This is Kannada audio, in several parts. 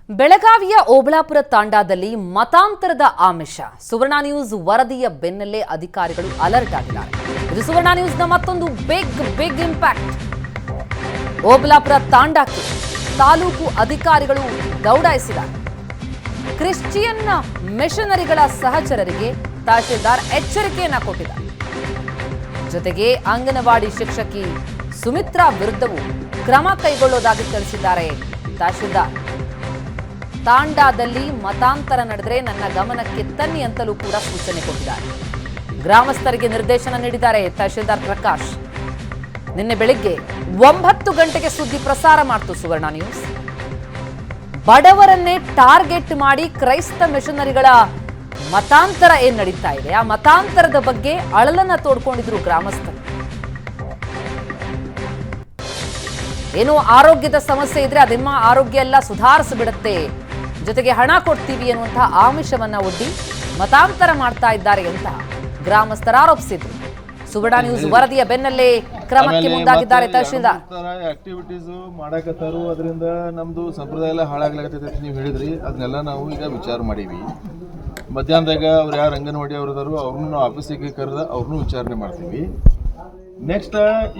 ಬೆಳಗಾವಿಯ ಓಬಳಾಪುರ ತಾಂಡಾದಲ್ಲಿ ಮತಾಂತರದ ಆಮಿಷ. ಸುವರ್ಣ ನ್ಯೂಸ್ ವರದಿಯ ಬೆನ್ನಲ್ಲೇ ಅಧಿಕಾರಿಗಳು ಅಲರ್ಟ್ ಆಗಿದ್ದಾರೆ. ಇದು ಸುವರ್ಣ ನ್ಯೂಸ್ನ ಮತ್ತೊಂದು ಬಿಗ್ ಇಂಪ್ಯಾಕ್ಟ್. ಓಬಳಾಪುರ ತಾಂಡಾಕ್ಕೆ ತಾಲೂಕು ಅಧಿಕಾರಿಗಳು ದೌಡಾಯಿಸಿದ್ದಾರೆ. ಕ್ರಿಶ್ಚಿಯನ್ ಮಿಷನರಿಗಳ ಸಹಚರರಿಗೆ ತಹಶೀಲ್ದಾರ್ ಎಚ್ಚರಿಕೆಯನ್ನ ಕೊಟ್ಟಿದ್ದಾರೆ. ಜೊತೆಗೆ ಅಂಗನವಾಡಿ ಶಿಕ್ಷಕಿ ಸುಮಿತ್ರಾ ವಿರುದ್ಧವೂ ಕ್ರಮ ಕೈಗೊಳ್ಳೋದಾಗಿ ತಿಳಿಸಿದ್ದಾರೆ ತಹಶೀಲ್ದಾರ್. ತಾಂಡಾದಲ್ಲಿ ಮತಾಂತರ ನಡೆದರೆ ನನ್ನ ಗಮನಕ್ಕೆ ತನ್ನಿ ಅಂತಲೂ ಕೂಡ ಸೂಚನೆ ಕೊಟ್ಟಿದ್ದಾರೆ. ಗ್ರಾಮಸ್ಥರಿಗೆ ನಿರ್ದೇಶನ ನೀಡಿದ್ದಾರೆ ತಹಶೀಲ್ದಾರ್ ಪ್ರಕಾಶ್. ನಿನ್ನೆ ಬೆಳಿಗ್ಗೆ 9 ಗಂಟೆಗೆ ಸುದ್ದಿ ಪ್ರಸಾರ ಮಾಡಿತು ಸುವರ್ಣ ನ್ಯೂಸ್. ಬಡವರನ್ನೇ ಟಾರ್ಗೆಟ್ ಮಾಡಿ ಕ್ರೈಸ್ತ ಮಿಷನರಿಗಳ ಮತಾಂತರ ಏನ್ ನಡೀತಾ ಇದೆ, ಆ ಮತಾಂತರದ ಬಗ್ಗೆ ಅಳಲನ್ನ ತೋಡ್ಕೊಂಡಿದ್ರು ಗ್ರಾಮಸ್ಥರು. ಏನೋ ಆರೋಗ್ಯದ ಸಮಸ್ಯೆ ಇದ್ರೆ ಅದೆಮ್ಮ ಆರೋಗ್ಯ ಎಲ್ಲ ಸುಧಾರಿಸಿಬಿಡುತ್ತೆ, ಜೊತೆಗೆ ಹಣ ಕೊಡ್ತೀವಿ ಅನ್ನುವಂತಹ ಆಮಿಷವನ್ನ ಒಡ್ಡಿ ಮತಾಂತರ ಮಾಡ್ತಾ ಇದ್ದಾರೆ ಅಂತ ಗ್ರಾಮಸ್ಥರು ಆರೋಪಿಸಿದ್ರು. ಸುವರ್ಣ ನ್ಯೂಸ್ ವರದಿಯ ಬೆನ್ನಲ್ಲೇ ಕ್ರಮಕ್ಕೆ ಮುಂದಾಗಿದ್ದಾರೆ ತಹಶೀಲ್ದಾರ್. ಆಕ್ಟಿವಿಟೀಸ್ ಮಾಡಕತ್ತಾರು, ಅದರಿಂದ ನಮ್ದು ಸಂಪ್ರದಾಯ ಎಲ್ಲ ಹಾಳಾಗ್ಲಾಗತ್ತೈತೆ ನೀವು ಹೇಳಿದ್ರಿ. ಅದನ್ನೆಲ್ಲ ನಾವು ಈಗ ವಿಚಾರ ಮಾಡೀವಿ. ಮಧ್ಯಾಹ್ನದಾಗ ಅವ್ರು ಯಾರು ಅಂಗನವಾಡಿ ಅವ್ರದಾರು ಅವ್ರನ್ನೂ ನಾವು ಆಫೀಸಿಗೆ ಕರೆದ ಅವ್ರನ್ನೂ ವಿಚಾರಣೆ ಮಾಡ್ತೀವಿ. ನೆಕ್ಸ್ಟ್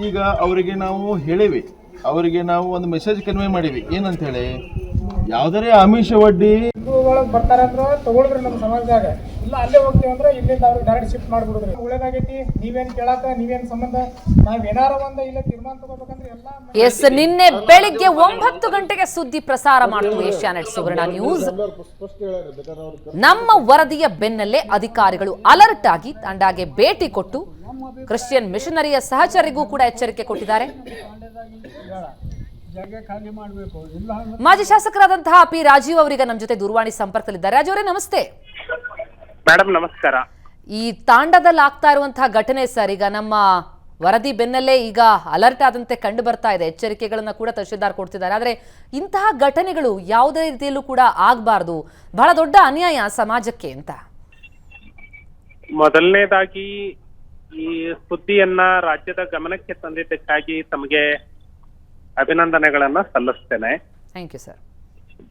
ಈಗ ಅವರಿಗೆ ನಾವು ಹೇಳಿವಿ, ಅವರಿಗೆ ನಾವು ಒಂದು ಮೆಸೇಜ್ ಕನ್ವೆ ಮಾಡೀವಿ. ಏನಂತ ಹೇಳಿ, ಯಾವ್ದಾರೇ ಆಮಿಷ ಒಡ್ಡಿ ಒಳಗೆ ಬರ್ತಾರಂದ್ರೆ ತಗೊಳ್ರಿ ನಮ್ಮ ಸಮಾಜದಾಗ, ಇಲ್ಲ ಅಲ್ಲೇ ಹೋಗ್ತೀವಿ ಅಂದ್ರೆ ಇಲ್ಲಿಂದ ಅವ್ರಿಗೆ ಡೈರೆಕ್ಟ್ ಶಿಫ್ಟ್ ಮಾಡ್ಬಿಡ್ರಿ. ಒಳ್ಳೇದಾಗೈತಿ, ನೀವೇನು ಕೇಳಾಕ ನೀವೇನು ಸಂಬಂಧ, ನಾವೇನಾರ ಒಂದ ಇಲ್ಲ ತೀರ್ಮಾನ ತಗೋಬೇಕಂದ್ರೆ ಎಲ್ಲ. ಎಸ್, ನಿನ್ನೆ ಬೆಳಿಗ್ಗೆ 9 ಗಂಟೆಗೆ ಸುದ್ದಿ ಪ್ರಸಾರ ಮಾಡಿತು ಏಷ್ಯಾನೆಟ್ ಸುವರ್ಣ ನ್ಯೂಸ್. ನಮ್ಮ ವರದಿಯ ಬೆನ್ನಲ್ಲೇ ಅಧಿಕಾರಿಗಳು ಅಲರ್ಟ್ ಆಗಿ ತಂಡಾಗೆ ಭೇಟಿ ಕೊಟ್ಟು ಕ್ರಿಶ್ಚಿಯನ್ ಮಿಷನರಿಯ ಸಹಚರಿಗೂ ಕೂಡ ಎಚ್ಚರಿಕೆ ಕೊಟ್ಟಿದ್ದಾರೆ. ಮಾಜಿ ಶಾಸಕರಾದಂತಹ ಪಿ ರಾಜೀವ್ ಅವರಿಗೆ ನಮ್ಮ ಜೊತೆ ದೂರವಾಣಿ ಸಂಪರ್ಕದಲ್ಲಿದ್ದಾರೆ. ರಾಜೀವ್ ಅವರೇ ನಮಸ್ತೆ. ಮೇಡಮ್ ನಮಸ್ಕಾರ. ಈ ತಾಂಡದಲ್ಲಿ ಆಗ್ತಾ ಇರುವಂತಹ ಘಟನೆ ಸರ್, ಈಗ ನಮ್ಮ ವರದಿ ಬೆನ್ನಲ್ಲೇ ಈಗ ಅಲರ್ಟ್ ಆದಂತೆ ಕಂಡು ಬರ್ತಾ ಇದೆ. ಎಚ್ಚರಿಕೆಗಳನ್ನ ಕೂಡ ತಹಶೀಲ್ದಾರ್ ಕೊಡ್ತಿದ್ದಾರೆ. ಆದ್ರೆ ಇಂತಹ ಘಟನೆಗಳು ಯಾವುದೇ ರೀತಿಯಲ್ಲೂ ಕೂಡ ಆಗಬಾರ್ದು, ಬಹಳ ದೊಡ್ಡ ಅನ್ಯಾಯ ಸಮಾಜಕ್ಕೆ ಅಂತ. ಮೊದಲನೇದಾಗಿ ಈ ಸುದ್ದಿಯನ್ನ ರಾಜ್ಯದ ಗಮನಕ್ಕೆ ತಂದಿದ್ದಕ್ಕಾಗಿ ತಮಗೆ ಅಭಿನಂದನೆಗಳನ್ನ ಸಲ್ಲಿಸ್ತೇನೆ. Thank you sir.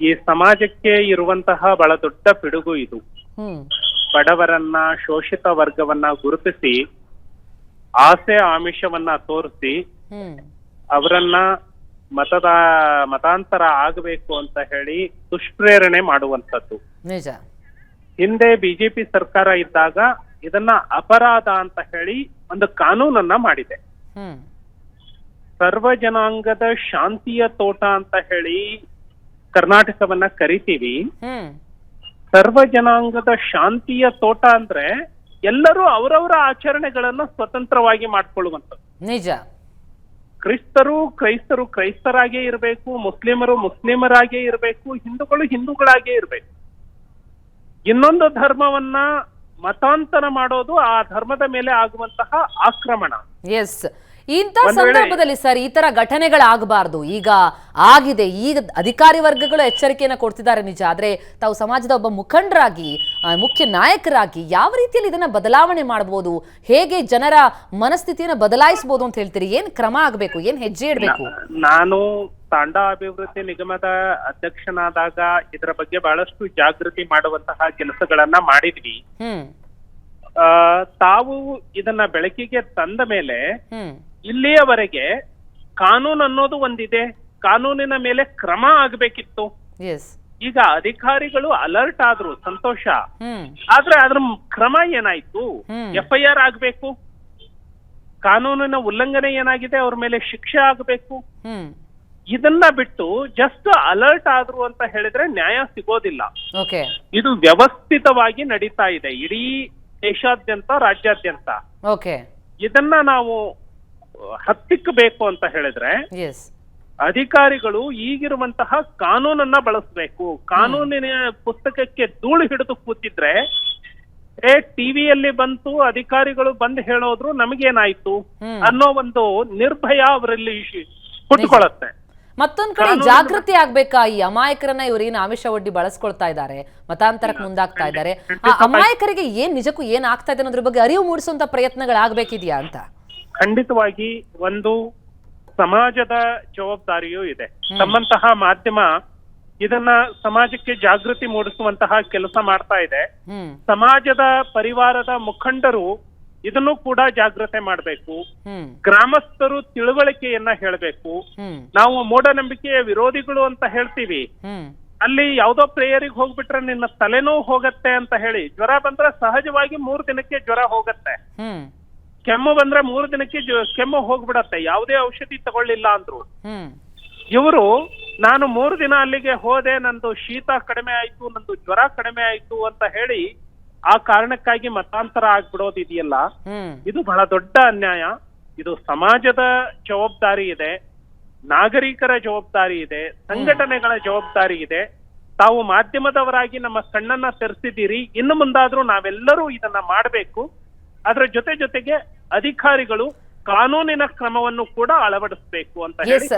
ಈ ಸಮಾಜಕ್ಕೆ ಇರುವಂತಹ ಬಹಳ ದೊಡ್ಡ ಪಿಡುಗು ಇದು. ಬಡವರನ್ನ, ಶೋಷಿತ ವರ್ಗವನ್ನ ಗುರುತಿಸಿ ಆಸೆ ಆಮಿಷವನ್ನ ತೋರಿಸಿ ಅವರನ್ನ ಮತಾಂತರ ಆಗಬೇಕು ಅಂತ ಹೇಳಿ ದುಷ್ಪ್ರೇರಣೆ ಮಾಡುವಂಥದ್ದು. ನಿಜ. ಹಿಂದೆ ಬಿಜೆಪಿ ಸರ್ಕಾರ ಇದ್ದಾಗ ಇದನ್ನ ಅಪರಾಧ ಅಂತ ಹೇಳಿ ಒಂದು ಕಾನೂನನ್ನ ಮಾಡಿದೆ. ಸರ್ವ ಜನಾಂಗದ ಶಾಂತಿಯ ತೋಟ ಅಂತ ಹೇಳಿ ಕರ್ನಾಟಕವನ್ನ ಕರಿತೀವಿ. ಸರ್ವ ಜನಾಂಗದ ಶಾಂತಿಯ ತೋಟ ಅಂದ್ರೆ ಎಲ್ಲರೂ ಅವರವರ ಆಚರಣೆಗಳನ್ನ ಸ್ವತಂತ್ರವಾಗಿ ಮಾಡ್ಕೊಳ್ಳುವಂಥದ್ದು. ನಿಜ. ಕ್ರೈಸ್ತರು ಕ್ರೈಸ್ತರಾಗೇ ಇರಬೇಕು, ಮುಸ್ಲಿಮರಾಗೇ ಇರಬೇಕು, ಹಿಂದೂಗಳಾಗೇ ಇರಬೇಕು. ಇನ್ನೊಂದು ಧರ್ಮವನ್ನ ಮತಾಂತರ ಮಾಡೋದು ಆ ಧರ್ಮದ ಮೇಲೆ ಆಗುವಂತಹ ಆಕ್ರಮಣ. ಎಸ್, ಇಂಥ ಸಂದರ್ಭದಲ್ಲಿ ಸರ್ ಈ ತರ ಘಟನೆಗಳಾಗಬಾರ್ದು. ಈಗ ಆಗಿದೆ, ಈಗ ಅಧಿಕಾರಿ ವರ್ಗಗಳು ಎಚ್ಚರಿಕೆಯನ್ನ ಕೊಡ್ತಿದ್ದಾರೆ ನಿಜ. ಆದ್ರೆ ತಾವು ಸಮಾಜದ ಒಬ್ಬ ಮುಖಂಡರಾಗಿ, ಮುಖ್ಯ ನಾಯಕರಾಗಿ ಯಾವ ರೀತಿಯಲ್ಲಿ ಇದನ್ನ ಬದಲಾವಣೆ ಮಾಡಬಹುದು, ಹೇಗೆ ಜನರ ಮನಸ್ಥಿತಿಯನ್ನ ಬದಲಾಯಿಸಬಹುದು ಅಂತ ಹೇಳ್ತೀರಿ? ಏನ್ ಕ್ರಮ ಆಗಬೇಕು, ಏನ್ ಹೆಜ್ಜೆ ಇಡಬೇಕು? ನಾನು ತಾಂಡಾ ಅಭಿವೃದ್ಧಿ ನಿಗಮದ ಅಧ್ಯಕ್ಷನಾದಾಗ ಇದರ ಬಗ್ಗೆ ಬಹಳಷ್ಟು ಜಾಗೃತಿ ಮಾಡುವಂತಹ ಕೆಲಸಗಳನ್ನ ಮಾಡಿದ್ವಿ. ತಾವು ಇದನ್ನ ಬೆಳಕಿಗೆ ತಂದ ಮೇಲೆ ಇಲ್ಲಿಯವರೆಗೆ ಕಾನೂನು ಅನ್ನೋದು ಒಂದಿದೆ, ಕಾನೂನಿನ ಮೇಲೆ ಕ್ರಮ ಆಗ್ಬೇಕಿತ್ತು. ಈಗ ಅಧಿಕಾರಿಗಳು ಅಲರ್ಟ್ ಆದ್ರು, ಸಂತೋಷ. ಆದ್ರೆ ಅದ್ರ ಕ್ರಮ ಏನಾಯ್ತು? FIR ಆಗ್ಬೇಕು, ಕಾನೂನಿನ ಉಲ್ಲಂಘನೆ ಏನಾಗಿದೆ ಅವ್ರ ಮೇಲೆ ಶಿಕ್ಷೆ ಆಗ್ಬೇಕು. ಇದನ್ನ ಬಿಟ್ಟು ಜಸ್ಟ್ ಅಲರ್ಟ್ ಆದ್ರು ಅಂತ ಹೇಳಿದ್ರೆ ನ್ಯಾಯ ಸಿಗೋದಿಲ್ಲ. ಇದು ವ್ಯವಸ್ಥಿತವಾಗಿ ನಡೀತಾ ಇದೆ ಇಡೀ ದೇಶಾದ್ಯಂತ, ರಾಜ್ಯಾದ್ಯಂತ. ಇದನ್ನ ನಾವು ಹತ್ತಿಕ್ಕಬೇಕು ಅಂತ ಹೇಳಿದ್ರೆ ಅಧಿಕಾರಿಗಳು ಈಗಿರುವಂತಹ ಕಾನೂನನ್ನ ಬಳಸಬೇಕು. ಕಾನೂನಿನ ಪುಸ್ತಕಕ್ಕೆ ಧೂಳು ಹಿಡಿದು ಕೂತಿದ್ರೆ ಟಿವಿಯಲ್ಲಿ ಬಂತು, ಅಧಿಕಾರಿಗಳು ಬಂದು ಹೇಳೋದ್ರು ನಮಗೇನಾಯ್ತು ಅನ್ನೋ ಒಂದು ನಿರ್ಭಯ ಅವರಲ್ಲಿ ಹುಟ್ಟುಕೊಳ್ಳುತ್ತೆ. ಮತ್ತೊಂದ್ ಕಡೆ ಜಾಗೃತಿ ಆಗ್ಬೇಕಾ? ಈ ಅಮಾಯಕರನ್ನ ಇವ್ರೇನು ಆಮಿಷ ಒಡ್ಡಿ ಬಳಸ್ಕೊಳ್ತಾ ಇದ್ದಾರೆ, ಮತಾಂತರಕ್ಕೆ ಮುಂದಾಗ್ತಾ ಇದ್ದಾರೆ. ಆ ಅಮಾಯಕರಿಗೆ ಏನ್ ನಿಜಕ್ಕೂ ಏನ್ ಆಗ್ತಾ ಇದೆ ಅನ್ನೋದ್ರ ಬಗ್ಗೆ ಅರಿವು ಮೂಡಿಸುವಂತ ಪ್ರಯತ್ನಗಳಾಗಬೇಕಿದೆಯಾ ಅಂತ? ಖಂಡಿತವಾಗಿ ಒಂದು ಸಮಾಜದ ಜವಾಬ್ದಾರಿಯೂ ಇದೆ. ತಮ್ಮಂತಹ ಮಾಧ್ಯಮ ಇದನ್ನ ಸಮಾಜಕ್ಕೆ ಜಾಗೃತಿ ಮೂಡಿಸುವಂತಹ ಕೆಲಸ ಮಾಡ್ತಾ ಇದೆ. ಹ್ಮ್ ಸಮಾಜದ ಪರಿವಾರದ ಮುಖಂಡರು ಇದನ್ನು ಕೂಡ ಜಾಗೃತಿ ಮಾಡಬೇಕು. ಹ್ಮ್ ಗ್ರಾಮಸ್ಥರು ತಿಳುವಳಿಕೆಯನ್ನ ಹೇಳಬೇಕು. ಹ್ಮ್ ನಾವು ಮೂಢನಂಬಿಕೆಯ ವಿರೋಧಿಗಳು ಅಂತ ಹೇಳ್ತೀವಿ. ಹ್ಮ್ ಅಲ್ಲಿ ಯಾವ್ದೋ ಪ್ರೇಯರಿಗೆ ಹೋಗ್ಬಿಟ್ರೆ ನಿನ್ನ ತಲೆನೋವು ಹೋಗತ್ತೆ ಅಂತ ಹೇಳಿ, ಜ್ವರ ಬಂದ್ರೆ ಸಹಜವಾಗಿ 3 ದಿನಕ್ಕೆ ಜ್ವರ ಹೋಗತ್ತೆ, ಹ್ಮ್ ಕೆಮ್ಮು ಬಂದ್ರೆ 3 ದಿನಕ್ಕೆ ಕೆಮ್ಮು ಹೋಗ್ಬಿಡತ್ತೆ, ಯಾವುದೇ ಔಷಧಿ ತಗೊಳ್ಳಿಲ್ಲ ಅಂದ್ರು. ಹ್ಮ್ ಇವರು ನಾನು 3 ದಿನ ಅಲ್ಲಿಗೆ ಹೋದೆ, ನಂದು ಶೀತ ಕಡಿಮೆ ಆಯ್ತು, ನಂದು ಜ್ವರ ಕಡಿಮೆ ಆಯ್ತು ಅಂತ ಹೇಳಿ ಆ ಕಾರಣಕ್ಕಾಗಿ ಮತಾಂತರ ಆಗ್ಬಿಡೋದಿದೆಯಲ್ಲ, ಹ್ಮ್ ಇದು ಬಹಳ ದೊಡ್ಡ ಅನ್ಯಾಯ. ಇದು ಸಮಾಜದ ಜವಾಬ್ದಾರಿ ಇದೆ, ನಾಗರಿಕರ ಜವಾಬ್ದಾರಿ ಇದೆ, ಸಂಘಟನೆಗಳ ಜವಾಬ್ದಾರಿ ಇದೆ. ತಾವು ಮಾಧ್ಯಮದವರಾಗಿ ನಮ್ಮ ಕಣ್ಣನ್ನ ತೆರೆಸಿದ್ದೀರಿ, ಇನ್ನು ಮುಂದಾದ್ರೂ ನಾವೆಲ್ಲರೂ ಇದನ್ನ ಮಾಡಬೇಕು. ಅದರ ಜೊತೆಗೆ ಅಧಿಕಾರಿಗಳು ಕಾನೂನಿನ ಕ್ರಮವನ್ನು ಕೂಡ ಅಳವಡಿಸಬೇಕು ಅಂತ ಹೇಳಿ.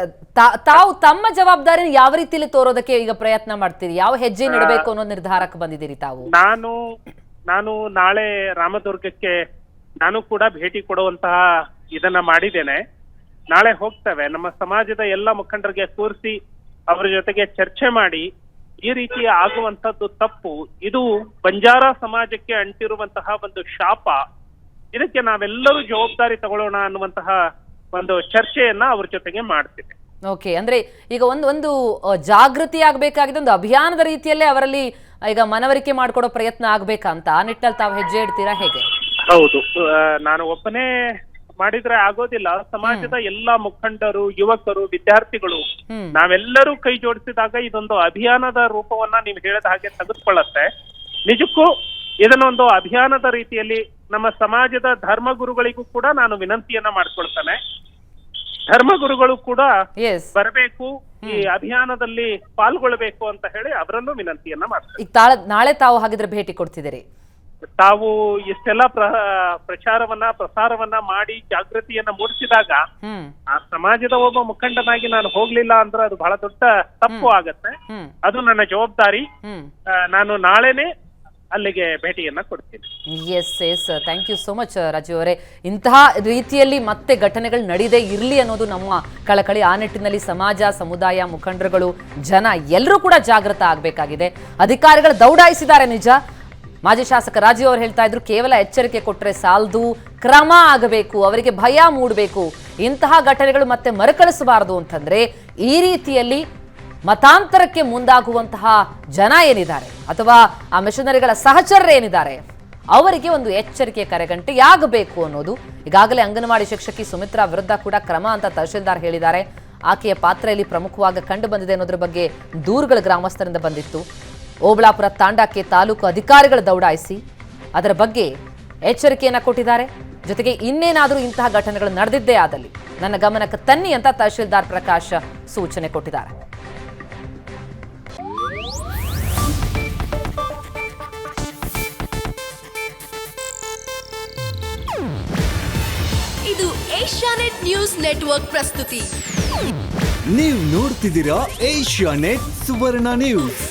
ತಾವು ತಮ್ಮ ಜವಾಬ್ದಾರಿನ ಯಾವ ರೀತಿಯಲ್ಲಿ ತೋರೋದಕ್ಕೆ ಈಗ ಪ್ರಯತ್ನ ಮಾಡ್ತೀರಿ? ಯಾವ ಹೆಜ್ಜೆ ನೀಡಬೇಕು ಅನ್ನೋ ನಿರ್ಧಾರಕ್ಕೆ ಬಂದಿದ್ದೀರಿ ತಾವು? ನಾನು ನಾಳೆ ರಾಮದುರ್ಗಕ್ಕೆ ನಾನು ಕೂಡ ಭೇಟಿ ಕೊಡುವಂತಹ ಇದನ್ನ ಮಾಡಿದ್ದೇನೆ. ನಾಳೆ ಹೋಗ್ತೇವೆ. ನಮ್ಮ ಸಮಾಜದ ಎಲ್ಲ ಮುಖಂಡರಿಗೆ ಕೂರಿಸಿ ಅವರ ಜೊತೆಗೆ ಚರ್ಚೆ ಮಾಡಿ, ಈ ರೀತಿ ಆಗುವಂತದ್ದು ತಪ್ಪು, ಇದು ಬಂಜಾರ ಸಮಾಜಕ್ಕೆ ಅಂಟಿರುವಂತಹ ಒಂದು ಶಾಪ, ಇದಕ್ಕೆ ನಾವೆಲ್ಲರೂ ಜವಾಬ್ದಾರಿ ತಗೊಳ್ಳೋಣ ಅನ್ನುವಂತಹ ಒಂದು ಚರ್ಚೆಯನ್ನ ಅವ್ರ ಜೊತೆಗೆ ಮಾಡ್ತೀವಿ. ಓಕೆ, ಅಂದ್ರೆ ಈಗ ಒಂದು ಜಾಗೃತಿ ಆಗ್ಬೇಕಾಗಿದೆ, ಒಂದು ಅಭಿಯಾನದ ರೀತಿಯಲ್ಲೇ ಅವರಲ್ಲಿ ಈಗ ಮನವರಿಕೆ ಮಾಡ್ಕೊಡೋ ಪ್ರಯತ್ನ ಆಗ್ಬೇಕಂತ ಆ ನಿಟ್ಟಿನಲ್ಲಿ ತಾವು ಹೆಜ್ಜೆ ಇಡ್ತೀರಾ ಹೇಗೆ? ಹೌದು, ನಾನು ಒಬ್ಬನೇ ಮಾಡಿದ್ರೆ ಆಗೋದಿಲ್ಲ. ಸಮಾಜದ ಎಲ್ಲಾ ಮುಖಂಡರು, ಯುವಕರು, ವಿದ್ಯಾರ್ಥಿಗಳು ನಾವೆಲ್ಲರೂ ಕೈ ಜೋಡಿಸಿದಾಗ ಇದೊಂದು ಅಭಿಯಾನದ ರೂಪವನ್ನ ನೀವು ಹೇಳಿದ ಹಾಗೆ ತೆಗೆದುಕೊಳ್ಳುತ್ತೆ. ನಿಜಕ್ಕೂ ಇದನ್ನೊಂದು ಅಭಿಯಾನದ ರೀತಿಯಲ್ಲಿ ನಮ್ಮ ಸಮಾಜದ ಧರ್ಮಗುರುಗಳಿಗೂ ಕೂಡ ನಾನು ವಿನಂತಿಯನ್ನ ಮಾಡ್ಕೊಳ್ತೇನೆ. ಧರ್ಮಗುರುಗಳು ಕೂಡ ಬರಬೇಕು, ಈ ಅಭಿಯಾನದಲ್ಲಿ ಪಾಲ್ಗೊಳ್ಬೇಕು ಅಂತ ಹೇಳಿ ಅವರನ್ನು ವಿನಂತಿಯನ್ನ ಮಾಡ್ತಾರೆ. ಈಗ ನಾಳೆ ತಾವು ಹಾಗಿದ್ರೆ ಭೇಟಿ ಕೊಡ್ತಿದ್ದೀರಿ? ತಾವು ಇಷ್ಟೆಲ್ಲ ಪ್ರಸಾರವನ್ನ ಮಾಡಿ ಜಾಗೃತಿಯನ್ನ ಮೂಡಿಸಿದಾಗ ಆ ಸಮಾಜದ ಒಬ್ಬ ಮುಖಂಡನಾಗಿ ನಾನು ಹೋಗ್ಲಿಲ್ಲ ಅಂದ್ರೆ ಅದು ಬಹಳ ದೊಡ್ಡ ತಪ್ಪು ಆಗತ್ತೆ. ಅದು ನನ್ನ ಜವಾಬ್ದಾರಿ. ನಾನು ನಾಳೆನೆ ಅಲ್ಲಿಗೆ ಭೇಟಿಯನ್ನ ಕೊಡ್ತೀನಿ. Yes, thank you so much Raju ಅವರೇ. ಇಂತಹ ರೀತಿಯಲ್ಲಿ ಮತ್ತೆ ಘಟನೆಗಳು ನಡೀದೇ ಇರಲಿ ಅನ್ನೋದು ನಮ್ಮ ಕಳಕಳಿ. ಆ ನಿಟ್ಟಿನಲ್ಲಿ ಸಮಾಜ, ಸಮುದಾಯ, ಮುಖಂಡರುಗಳು, ಜನ ಎಲ್ಲರೂ ಕೂಡ ಜಾಗೃತ ಆಗಬೇಕಾಗಿದೆ. ಅಧಿಕಾರಿಗಳು ದೌಡಾಯಿಸಿದ್ದಾರೆ ನಿಜ. ಮಾಜಿ ಶಾಸಕ ರಾಜು ಅವರು ಹೇಳ್ತಾ ಇದ್ರು, ಕೇವಲ ಎಚ್ಚರಿಕೆ ಕೊಟ್ಟರೆ ಸಾಲದು, ಕ್ರಮ ಆಗಬೇಕು, ಅವರಿಗೆ ಭಯ ಮೂಡಬೇಕು. ಇಂತಹ ಘಟನೆಗಳು ಮತ್ತೆ ಮರುಕಳಿಸಬಾರದು ಅಂತಂದ್ರೆ ಈ ರೀತಿಯಲ್ಲಿ ಮತಾಂತರಕ್ಕೆ ಮುಂದಾಗುವಂತಹ ಜನ ಏನಿದ್ದಾರೆ ಅಥವಾ ಆ ಮಿಷನರಿಗಳ ಸಹಚರರು ಏನಿದ್ದಾರೆ ಅವರಿಗೆ ಒಂದು ಎಚ್ಚರಿಕೆ ಕರೆಗಂಟೆಯಾಗಬೇಕು ಅನ್ನೋದು. ಈಗಾಗಲೇ ಅಂಗನವಾಡಿ ಶಿಕ್ಷಕಿ ಸುಮಿತ್ರಾ ವಿರುದ್ಧ ಕೂಡ ಕ್ರಮ ಅಂತ ತಹಶೀಲ್ದಾರ್ ಹೇಳಿದ್ದಾರೆ. ಆಕೆಯ ಪಾತ್ರ ಇಲ್ಲಿ ಪ್ರಮುಖವಾಗಿ ಕಂಡು ಬಂದಿದೆ ಅನ್ನೋದ್ರ ಬಗ್ಗೆ ದೂರುಗಳು ಗ್ರಾಮಸ್ಥರಿಂದ ಬಂದಿತ್ತು. ಓಬಳಾಪುರ ತಾಂಡಾಕ್ಕೆ ತಾಲೂಕು ಅಧಿಕಾರಿಗಳು ದೌಡಾಯಿಸಿ ಅದರ ಬಗ್ಗೆ ಎಚ್ಚರಿಕೆಯನ್ನ ಕೊಟ್ಟಿದ್ದಾರೆ. ಜೊತೆಗೆ ಇನ್ನೇನಾದರೂ ಇಂತಹ ಘಟನೆಗಳು ನಡೆದಿದ್ದೇ ಆದಲ್ಲಿ ನನ್ನ ಗಮನಕ್ಕೆ ತನ್ನಿ ಅಂತ ತಹಶೀಲ್ದಾರ್ ಪ್ರಕಾಶ್ ಸೂಚನೆ ಕೊಟ್ಟಿದ್ದಾರೆ. ಇದು ಏಷ್ಯಾನೆಟ್ ನ್ಯೂಸ್ ನೆಟ್ವರ್ಕ್ ಪ್ರಸ್ತುತಿ. ನೀವು ನೋಡ್ತಿದ್ದೀರಾ ಏಷ್ಯಾನೆಟ್ ಸುವರ್ಣ ನ್ಯೂಸ್.